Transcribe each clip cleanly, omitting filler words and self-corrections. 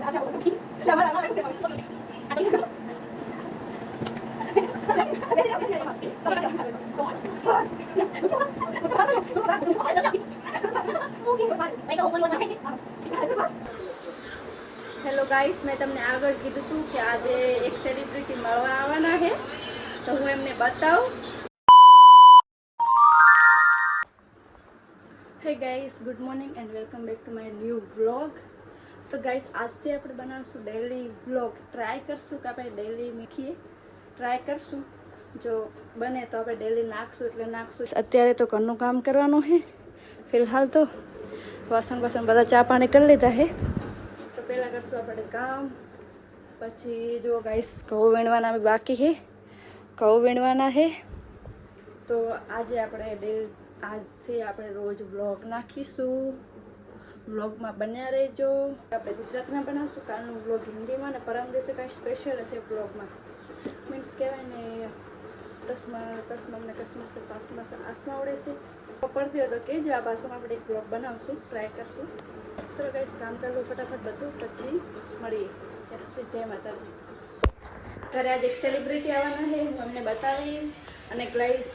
Hello guys, મેં તમને આગળ કીધું હતું કે આજે એક સેલિબ્રિટી મળવા આવવાના છે, તો હું એમને બતાવું. હે guys, good morning and welcome back to my new vlog. તો ગાઈસ, આજથી આપણે બનાવશું ડેલી વ્લોગ. ટ્રાય કરશું કે આપણે ડેલી મીઠીએ ટ્રાય કરશું. જો બને તો આપણે ડેલી નાખશું એટલે નાખશું. અત્યારે તો ઘરનું કામ કરવાનું છે. ફિલહાલ તો વાસણ બધા ચા પાણી કરી લીધા છે. તો પહેલાં કરશું આપણે કામ, પછી જો ગાઈસ ઘઉં વીણવાના બી બાકી છે. ઘઉં વીણવાના છે. તો આજે આપણે આજથી આપણે રોજ વ્લોગ નાખીશું. વ્લોગમાં બન્યા રહેજો. આપણે ગુજરાતમાં બનાવશું. કાલનું વ્લોગ હિન્દીમાં ને પરમ દિવસે કાંઈ સ્પેશિયલ હશે વ્લોગમાં. મીન્સ કહેવાય ને તસમાં ને કસમસ સે પાસમાં સે આસમાં ઉડે છે. પડતી હોય તો કહેજો, આ ભાષામાં આપણે એક વ્લોગ બનાવશું, ટ્રાય કરશું. ચલો ગાઈસ, કામ કરવું ફટાફટ બધું, પછી મળીએ. ત્યાં સુધી જય માતાજી. ઘરે આજે એક સેલિબ્રિટી આવવાના છે, હું અમને બતાવીશ. અને ગાઈસ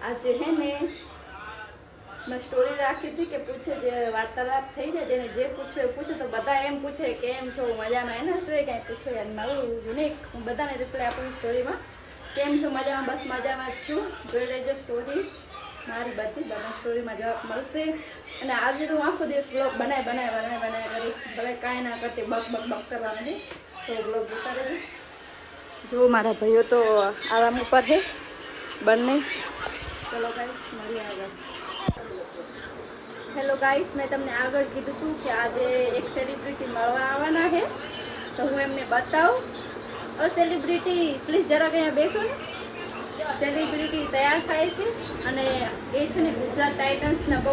આજે હે ને મેં સ્ટોરી રાખી હતી કે પૂછે જે વાર્તાલાપ થઈ જાય, જેને જે પૂછે તો બધા એમ પૂછે કે એમ છો, મજામાં એને હશે કાંઈ પૂછો યાર. મારું યુનિક, હું બધાને રિપ્લાય આપું સ્ટોરીમાં કેમ છો, મજામાં, બસ મજામાં જ છું. જોઈ લેજો સ્ટોરી, મારી બધા સ્ટોરીમાં જવાબ મળશે. અને આજે તો હું આખો દિવસ બ્લોગ બનાય કરીશ. ભલે કાંઈ ના કરતી બક કરવાનું છે, તો બ્લોગ જોતા રહેજો. જો મારા ભાઈઓ તો આરામ ઉપર છે બંને. ચલો ગાઈસ, મળીએ આગળ. હેલો ગાઈસ, મેં તમને આગળ કીધું હતું કે આજે એક સેલિબ્રિટી મળવા આવવાના છે, તો હું એમને બતાવું. સેલિબ્રિટી પ્લીઝ જરાક અહીંયા બેસો ને. સેલિબ્રિટી તૈયાર થાય છે અને એ છે ને ગુજરાત ટાઇટન્સના બહુ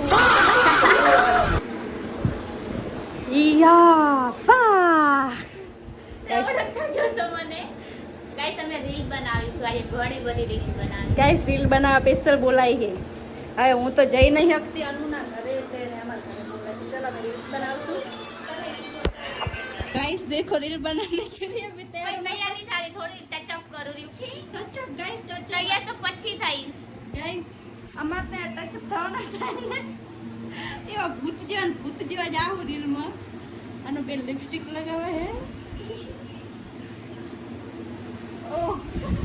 ગાઈસ રીલ બનાવવા સ્પેશિયલ બોલાવી છે. હવે હું તો જઈ નહીં શકતી અનુના ઘરે, એટલે અમારા ઘરે બોલાવી. ચલો અમે રીલ્સ બનાવશું. गाइस देखो रील बनाने के लिए अभी तैयार नहीं थारी, थोड़ी टच अप करो रही थी. टच अप गाइस, टच तैयार तो પછી થઈસ ગાइस. અમાર ને ટચ અપ થવાનો ટાઈમ ને એવા ભૂત જેવા જાવ રીલ માં. આનો બે લિપસ્ટિક લગાવે હે. ઓહ,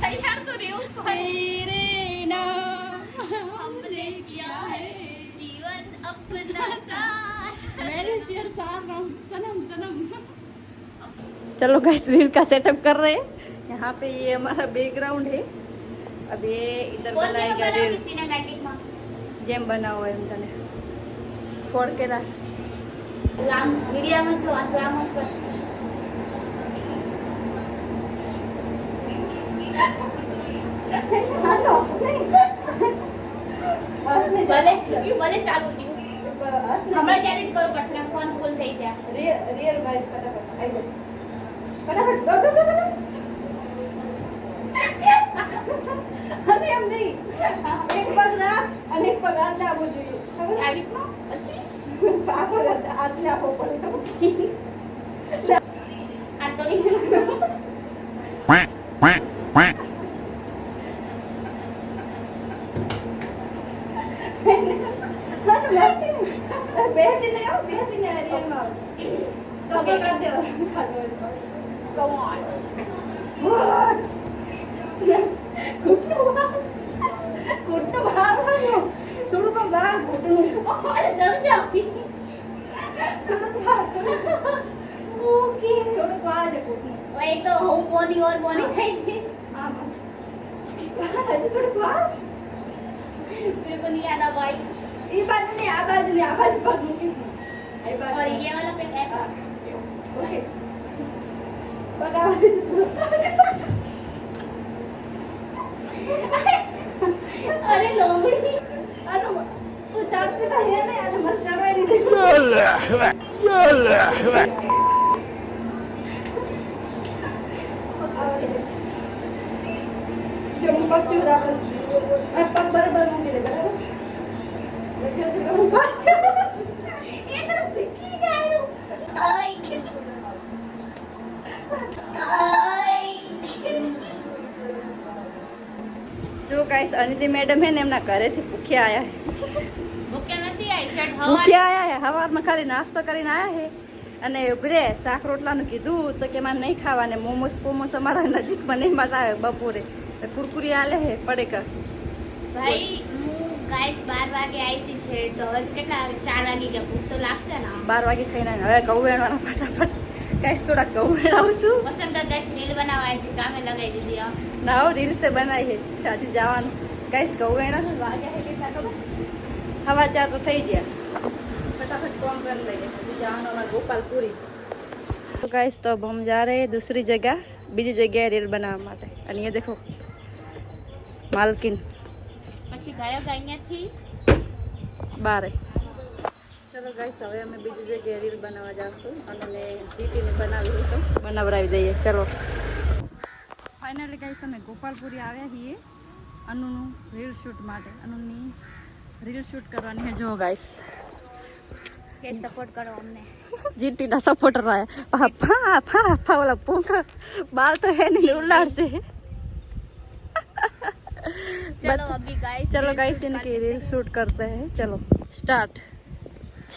તૈયાર તો રહ્યો. તેરે નામ हमने किया है जीवन अपना साथ, मेरे शेर सार सनम सनम. चलो गाइस, रील का सेटअप कर रहे हैं. यहाँ पे ये हमारा बैकग्राउंड है. अब ये इधर बनाएगा रील सिनेमैटिक में जेम बना हुआ है. तने फोड़ के रख राम मीडिया में जो राम पर हेलो नहीं બસ ને ભલે ચાલુ થયું. હમણાં જ એડિટ કરવું પડશે, ફોન ફૂલ થઈ જાય. રિયલ બાય ફટાફટ આવી જાય. ફટાફટ દો. અરે એમ નહીં, એક પગ ના અને એક પગ આટલે આવવો જોઈએ. ખબર આવી રીતના પછી આ પગ આટલે આવવો પડે. આ તો બેસી ને રિયલમાં તો કાઢ દે. Go on. What? ઘૂંટનું બહાર આવ્યો. થોડુંક બહાર ઘૂંટનું. અરે સમજાવી. થોડુંક ઓકે. થોડુંક બહાર છે ઘૂંટનું. એ તો હું બોની ઓર બોની થઈ છે. આમાં. થોડુંક બહાર. मेरे को नहीं आता भाई. ये बात नहीं, आ बाजू पग मूकीस. और ये वाला पेट ऐसा. ओके. पगा दे. अरे लोमड़ी. अरे तू चाटती तो है ना, अरे मत चढ़ा रही थी. जो पग चूरा पर पग बराबर मूकी दे. बराबर ये तरफ फिसली जाए. आई ગાઈસ અંજલિ મેડમ હે ને એમના ઘરેથી ભૂખ્યા આયા ભૂખ્યા નથી આવી શર્ટ ભૂખ્યા આયા હે હવારમાં ખાલી નાસ્તો કરીને આયા હે અને ઉભરે શાક રોટલાનું કીધું તો કે મારે નહીં ખાવાને મોમોસ પોમોસ અમારા નજીકમાં નહીં મળતા આવે બપોરે કુરકુરી આલે હે પડેકા ભાઈ હું ગાઈસ 12 વાગે આવી હતી છે તો હવે કેટલા 4 વાગે ગયા ભૂખ તો લાગશે ને 12 વાગે ખાઈને હવે ઘઉં વેણવાના ફટાફટ ગાઈસ થોડા ઘઉં વેણાવશું પસંદ ગાઈસ રીલ બનાવવા આવી હતી કામે લગાવી દીધી આ ના હો રીલ્સે બનાવી હે હજી જવાનું ગાઈસ ઘઉં વેણા વાગ્યા હે કેટલા ખબર 4:15 તો થઈ ગયા फटाफट कॉम कर लेंगे अभी जाना हमारा गोपालपुरी तो गाइस तो अब हम जा रहे हैं दूसरी जगह बीजी जगह रील बनावा માટે અને ये देखो मालकिन પછી ગયા અહીંયાથી બારે चलो गाइस હવે અમે બીજી જગ્યાએ રીલ બનાવવા જાશું અને મેં જીટીને બનાવી તો બનાવરાવી દઈએ ચલો ફાઇનલી ગાइस અમે ગોપાલપુરી આવ્યા છીએ અનુનું રીલ શૂટ માટે અનુની રીલ શૂટ કરવાની છે જો ગાइस કે સપોર્ટ કરો અમને जीटी ना सपोर्टर आया पापा पापा वाला पोंका बाल तो है नहीं उलाड़ से चलो अभी गाइस चलो गाइस इनकी रील शूट करते हैं चलो स्टार्ट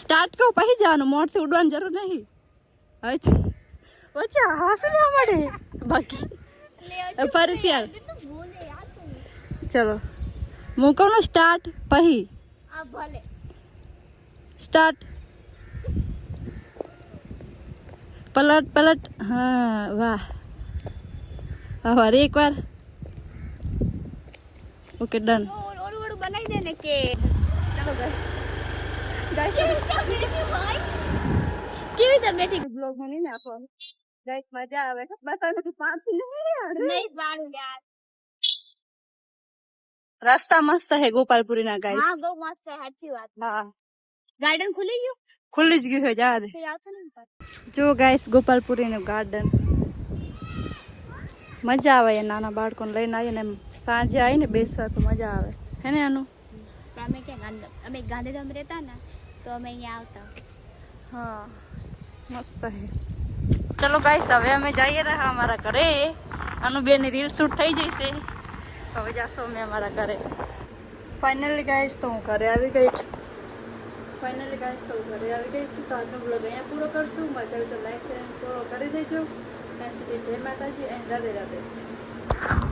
स्टार्ट को पही जानो मोड़ से उड़वान जरूर नहीं अच्छा अच्छा हासिल ना मड़े बाकी पर यार चलो मुंह को ना स्टार्ट पही आ भले स्टार्ट पलट पलट हाँ वाह और एक बार ओके डन ઓલું બનાવી દે ને કે चलो गाइस કેવી રીતે બેઠી ब्लॉग में नहीं ना आपको गाइस मजा आवे बस आने तो 5 नहीं यार નહીં પાડું યાર रास्ता मस्त है गोपालपुरी ना गाइस હા બહુ મસ્ત છે સાચી વાત हाँ ગાર્ડન ખુલી ગયું खुल જ ગયું है જા દે તો આવતો નહીં પર જો ગાઈસ ગોપાલપુરી નું ગાર્ડન મજા આવે એ નાના બાળકોને લઈને આવીએ ને સાંજે આવીને બેસવા તો મજા આવે હે ને આનું અમે કે અમે ગાંધીધામ રહેતા ને તો અમે અહીંયા આવતા हाँ मस्त है चलो गाइस હવે અમે જઈએ રહ્યા અમારા ઘરે અનુબેન ની રીલ શૂટ થઈ જઈશે હવે જાશું અમે અમારા ઘરે ફાઇનલી ગાઈસ તો હું ઘરે આવી ગઈ છું ફાઇનલી ગાઈસ તો ઘરે આવી ગઈ છું તો આજનો બ્લોગ અહીંયા પૂરો કરશું મજા આવે તો લાઈક શેર અને ફોલો કરી દેજો ત્યાં સુધી જય માતાજી એન્ડ રાધે રાધે